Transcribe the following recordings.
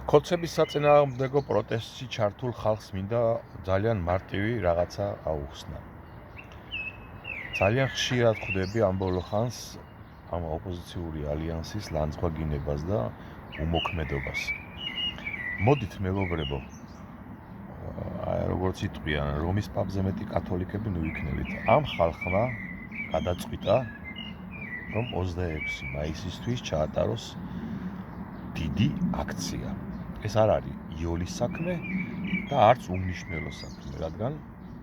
კოცების საწინააღმდეგო პროტესტში ჩართულ ხალხს მინდა ძალიან მარტივი რაღაცა აუხსნა. ძალიან ხშირად ხვდები ამ ბოლო ხანს ამ ოპოზიციური ალიანსის ლანძღვაგინებას და უმოქმედობას. მოდით მეგობრებო, როგორც იტყვიან, რომის პაპზე მეტი კათოლიკები ნუ იქნებით. ამ ხალხმა გადაწყვიტა, რომ 26 მაისისთვის ჩაატაროს დიდი აქცია. ეს არ არის იოლის საქმე და არც უმნიშვნელო საქმე, რადგან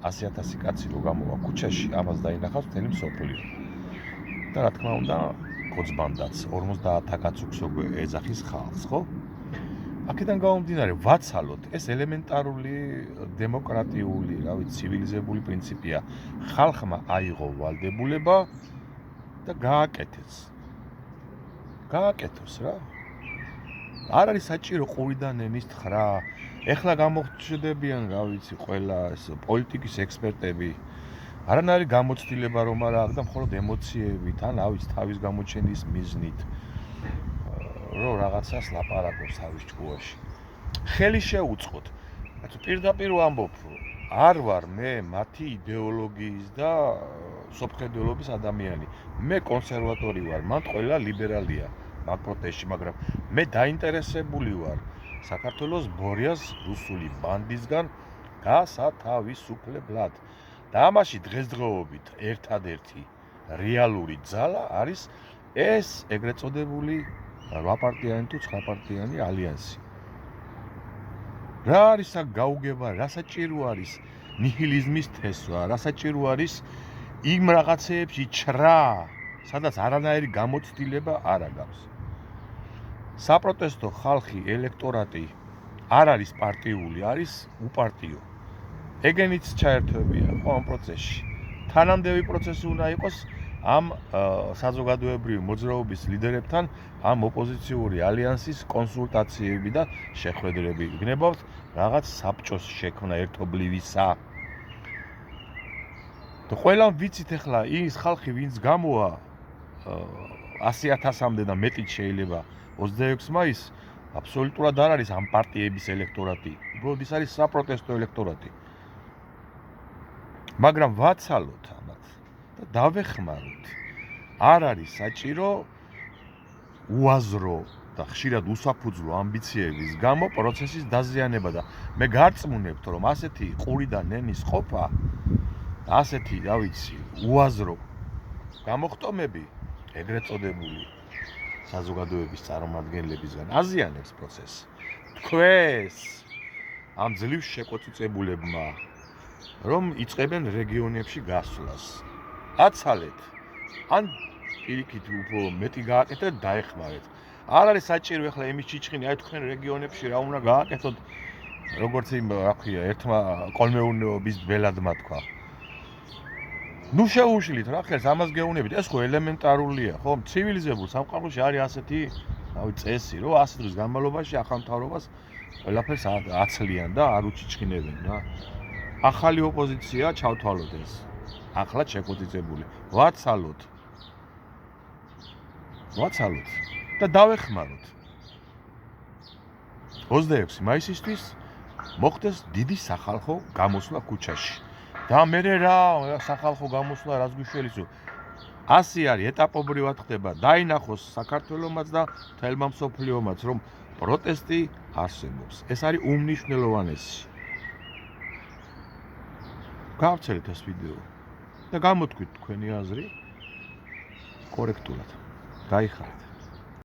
100,000 კაცი რო გამოვა ქუჩაში, ამას დაინახავს მთელი მსოფლიო. და რა თქმა უნდა, კოცბანდაც 50 კაც უქსოგვე ეძახის ხალხს, ხო? აქედან გამომდინარე, ვაცალოთ, ეს ელემენტარული დემოკრატიული, ცივილიზებული პრინციპია. ხალხმა აიღო ვალდებულება და გააკეთოს რა. არ არის საჭირო ყურიდან ენის თხრა. ეხლა გამოჩნდებიან, ყველა ეს პოლიტიკის ექსპერტები. არანაირი გამოცდილება რომ არა აქვს და მხოლოდ ემოციებით, ან თავის გამოჩენის მიზნით. რომ რაღაცას ლაპარაკობს თავის ჭკუაში. ხელი შეუწყოთ. პირდაპირ ვამბობ, არ ვარ მე მათი იდეოლოგიის და სოფხედელობის ადამიანი. მე კონსერვატორი ვარ, მან ყველა ლიბერალია მაგ პროტესტში, მაგრამ მე დაინტერესებული ვარ საქართველოს ბორიას რუსული ბანდისგან გასათავისუფლებლად. და ამაში დღესდღეობით ერთადერთი რეალური ძალა არის ეს ეგრეთ წოდებული 8 პარტიანი თუ 9 პარტიანი ალიანსი. რა არის აქ გაუგება, რა საჭირო არის ნიჰილიზმის თესვა, რა საჭირო არის იმ რაღაცეებში ჩრა, სადაც არანაირი გამოცდილება არ აქვს. საპროტესტო ხალხი, ელექტორატი არ არის პარტიული, არის უპარტიო. ეგენიც ჩაერთვებია ამ პროცესში. თანამდები პროცესი უნდა იყოს ამ საზოგადოებრივი მოძრაობის ლიდერებთან ამ ოპოზიციური ალიანსის კონსულტაციები და შეხვედრები. გნებავთ რაღაც საბჭოს შექმნა ერთობლივისა. და ყველა ვიცით ახლა ის ხალხი, ვინც გამოვა 100,000-მდე და მეტიც შეიძლება 26 მაისს, აბსოლუტურად არ არის ამ პარტიების ელექტორატი. უბრალოდ ის არის საპროტესტო ელექტორატი. მაგრამ ვაცალოთ ამათ და დავეხმაროთ. არ არის საჭირო უაზრო და ხშირად უსაფუძვლო ამბიციების გამო პროცესის დაზიანება და მე გარწმუნებთ, რომ ასეთი ყურიდან ენის ყოფა, ასეთი, რა ვიცი, უაზრო გამოხტომები ეგრეთ წოდებული საზოგადოების წარმომადგენლებისგან აზიანებს პროცესს. თქვენს ამ ძლივ შეკოწიწებულებმა რომ იწყებენ რეგიონებში გასვლას. აცალეთ, ან პირიქით უფრო მეტი გააკეთეთ, დაეხმარეთ. არ არის საჭირო ახლა იმის ჭიჭხინი, აი თქვენ რეგიონებში რა უნდა გააკეთოთ, როგორც იმ რა ქვია, ერთმა კოლმეურნეობის ბელადმა თქვა. ნუ შეუშლით რა ხელს ამას გეუბნებით, ეს ხო ელემენტარულია, ხო? ცივილიზებულ სამყაროში არის ასეთი, წესი, რომ 100 დღის განმავლობაში ახალ მთავრობას ყველაფერს აცლიან და არ უჩიჩხინებენ რა. ახალი ოპოზიცია ჩავთვალოთ ეს. ახლა შეკოწიწებული. ვაცალოთ და დავეხმაროთ. 26 მაისისთვის მოხდეს დიდი სახალხო გამოსვლა ქუჩაში. და მერე რა სახალხო გამოსვლა რას გვიშველისო? ასე არის, ეტაპობრივად ხდება. დაინახოს საქართველომაც და მთელმა მსოფლიომაც, რომ პროტესტი არსებობს. ეს არის უმნიშვნელოვანესი. გავცელეთ ეს ვიდეო და გამოთქვით თქვენი აზრი კორექტულად. გაიხარეთ.